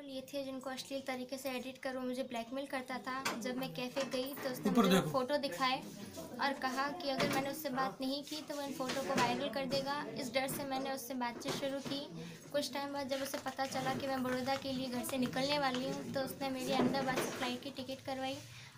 लिए थे जिनको अश्लील तरीके से एडिट कर वो मुझे ब्लैकमेल करता था। जब मैं कैफ़े गई तो उसने मुझे वो फ़ोटो दिखाए और कहा कि अगर मैंने उससे बात नहीं की तो वो इन फ़ोटो को वायरल कर देगा। इस डर से मैंने उससे बातचीत शुरू की। कुछ टाइम बाद जब उसे पता चला कि मैं बड़ौदा के लिए घर से निकलने वाली हूँ तो उसने मेरी अहमदाबाद से फ़्लाइट की टिकट करवाई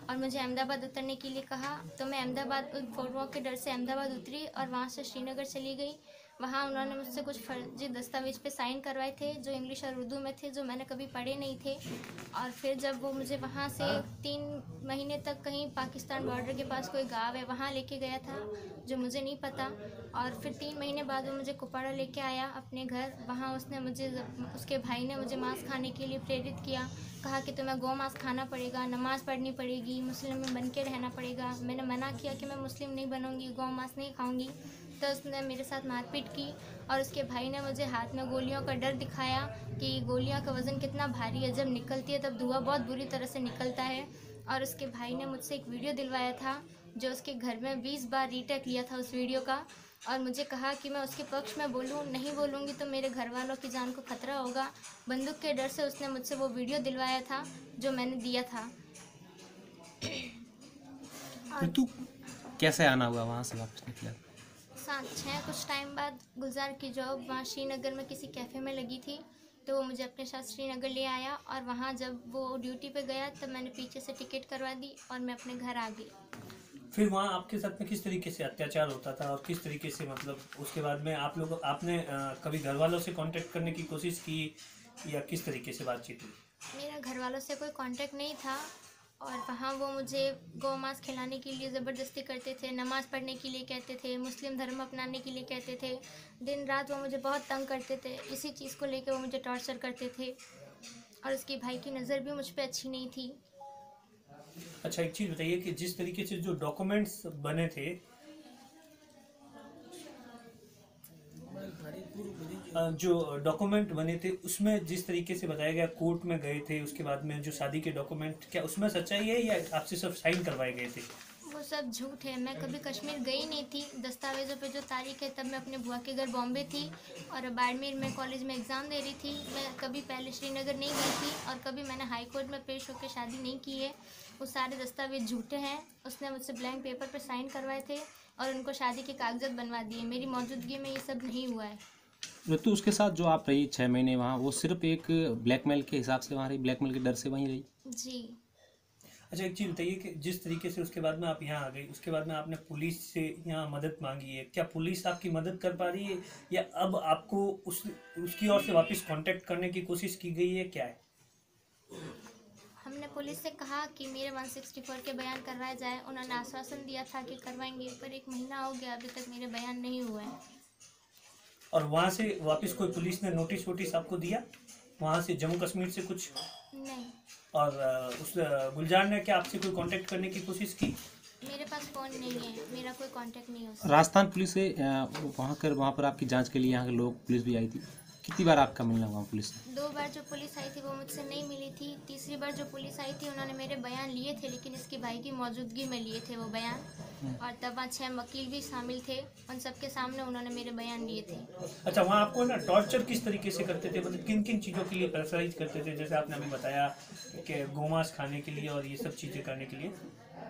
और मुझे अहमदाबाद उतरने के लिए कहा। तो मैं अहमदाबाद उन फ़ोटोओं के डर से अहमदाबाद उतरी और वहाँ से श्रीनगर चली गई। वहाँ उन्होंने मुझसे कुछ फर्जी दस्तावेज पे साइन करवाए थे जो इंग्लिश और उर्दू में थे, जो मैंने कभी पढ़े नहीं थे। और फिर जब वो मुझे वहाँ से 3 महीने तक कहीं पाकिस्तान बॉर्डर के पास कोई गाँव है वहाँ लेके गया था जो मुझे नहीं पता। और फिर 3 महीने बाद वो मुझे कुपवाड़ा लेके आया अपने घर। वहाँ उसने मुझे उसके भाई ने मुझे मांस खाने के लिए प्रेरित किया। कहा कि तुम्हें गौ मांस खाना पड़ेगा, नमाज़ पढ़नी पड़ेगी, मुस्लिम में बन के रहना पड़ेगा। मैंने मना किया कि मैं मुस्लिम नहीं बनूंगी, गौ मांस नहीं खाऊंगी। तो उसने मेरे साथ मारपीट की और उसके भाई ने मुझे हाथ में गोलियों का डर दिखाया कि गोलियों का वज़न कितना भारी है, जब निकलती है तब धुआं बहुत बुरी तरह से निकलता है। और उसके भाई ने मुझसे एक वीडियो दिलवाया था जो उसके घर में 20 बार रीटेक लिया था उस वीडियो का और मुझे कहा कि मैं उसके पक्ष में बोलूं, नहीं बोलूँगी तो मेरे घर वालों की जान को खतरा होगा। बंदूक के डर से उसने मुझसे वो वीडियो दिलवाया था जो मैंने दिया था। फिर तू कैसे आना हुआ वहाँ से वापस निकला? 7-6 कुछ टाइम बाद गुलजार की जॉब वहाँ श्रीनगर में किसी कैफ़े में लगी थी तो वो मुझे अपने साथ श्रीनगर ले आया और वहाँ जब वो ड्यूटी पे गया तब मैंने पीछे से टिकट करवा दी और मैं अपने घर आ गई। फिर वहाँ आपके साथ में किस तरीके से अत्याचार होता था और किस तरीके से, मतलब उसके बाद में आपने कभी घर वालों से कांटेक्ट करने की कोशिश की या किस तरीके से बातचीत हुई? मेरा घर वालों से कोई कांटेक्ट नहीं था और वहाँ वो मुझे गौ मांस खिलाने के लिए ज़बरदस्ती करते थे, नमाज़ पढ़ने के लिए कहते थे, मुस्लिम धर्म अपनाने के लिए कहते थे। दिन रात वो मुझे बहुत तंग करते थे, इसी चीज़ को लेकर वो मुझे टॉर्चर करते थे और उसके भाई की नज़र भी मुझ पर अच्छी नहीं थी। अच्छा, एक चीज़ बताइए कि जिस तरीके से जो डॉक्यूमेंट्स बने थे, जो डॉक्यूमेंट बने थे उसमें जिस तरीके से बताया गया कोर्ट में गए थे, उसके बाद में जो शादी के डॉक्यूमेंट, क्या उसमें सच्चाई है या आपसे सब साइन करवाए गए थे? वो सब झूठ है। मैं कभी कश्मीर गई नहीं थी। दस्तावेज़ों पे जो तारीख है तब मैं अपने बुआ के घर बॉम्बे थी और बाड़मेर में कॉलेज में एग्ज़ाम दे रही थी। मैं कभी पहले श्रीनगर नहीं गई थी और कभी मैंने हाई कोर्ट में पेश होकर शादी नहीं की है। वो सारे दस्तावेज झूठे हैं। उसने मुझसे ब्लैंक पेपर पर साइन करवाए थे और उनको शादी के कागजात बनवा दिए। मेरी मौजूदगी में ये सब नहीं हुआ है। ऋतु, उसके साथ जो आप रही 6 महीने वहाँ, वो सिर्फ एक ब्लैकमेल के हिसाब से वहाँ रही, ब्लैकमेल के डर से वहीं रही? जी। अच्छा, एक चीज़ बताइए कि जिस तरीके से उसके बाद में आप यहाँ आ गई, उसके बाद में आपने पुलिस से यहाँ मदद मांगी है, क्या पुलिस आपकी मदद कर पा रही है या अब आपको उसकी ओर से वापस कांटेक्ट करने की कोशिश की गई है, क्या है? हमने पुलिस से कहा कि मेरे 164 के बयान करवाए जाए। उन्होंने आश्वासन दिया था कि करवाएंगे, पर 1 महीना हो गया अभी तक मेरे बयान नहीं हुए हैं। और वहाँ से वापस कोई पुलिस ने नोटिस वोटिस आपको दिया वहाँ से, जम्मू कश्मीर से कुछ? नहीं। और उस गुलजार ने क्या आपसे कोई कांटेक्ट करने की कोशिश की? मेरे पास फ़ोन नहीं है, मेरा कोई कांटेक्ट नहीं हो सकता। राजस्थान पुलिस से वहाँ पर आपकी जांच के लिए यहाँ के लोग, पुलिस भी आई थी। कितनी बार आपका मिलना हुआ पुलिस से? 2 बार जो पुलिस आई थी वो मुझसे नहीं मिली थी। तीसरी बार जो पुलिस आई थी उन्होंने मेरे बयान लिए थे, लेकिन इसके भाई की मौजूदगी में लिए थे वो बयान। और तब वहाँ 6 वकील भी शामिल थे, उन सबके सामने उन्होंने मेरे बयान लिए थे। अच्छा, वहाँ आपको ना टॉर्चर किस तरीके से करते थे, मतलब किन किन चीज़ों के लिए प्रेशराइज करते थे? जैसे आपने अभी बताया कि गोमांस खाने के लिए और ये सब चीज़ें करने के लिए।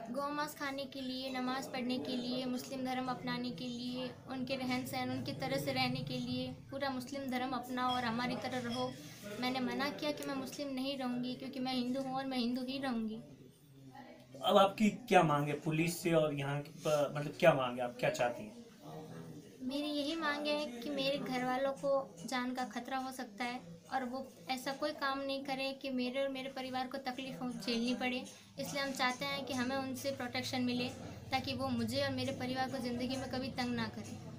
गौ मांस खाने के लिए, नमाज़ पढ़ने के लिए, मुस्लिम धर्म अपनाने के लिए, उनके रहन सहन उनकी तरह से रहने के लिए, पूरा मुस्लिम धर्म अपनाओ और हमारी तरह रहो। मैंने मना किया कि मैं मुस्लिम नहीं रहूँगी क्योंकि मैं हिंदू हूँ और मैं हिंदू ही रहूँगी। अब आपकी क्या मांग है पुलिस से और यहाँ मतलब क्या मांग है, आप क्या चाहती हैं? मेरी यही मांग है कि मेरे घर वालों को जान का खतरा हो सकता है और वो ऐसा कोई काम नहीं करे कि मेरे और मेरे परिवार को तकलीफ झेलनी पड़े। इसलिए हम चाहते हैं कि हमें उनसे प्रोटेक्शन मिले ताकि वो मुझे और मेरे परिवार को ज़िंदगी में कभी तंग ना करें।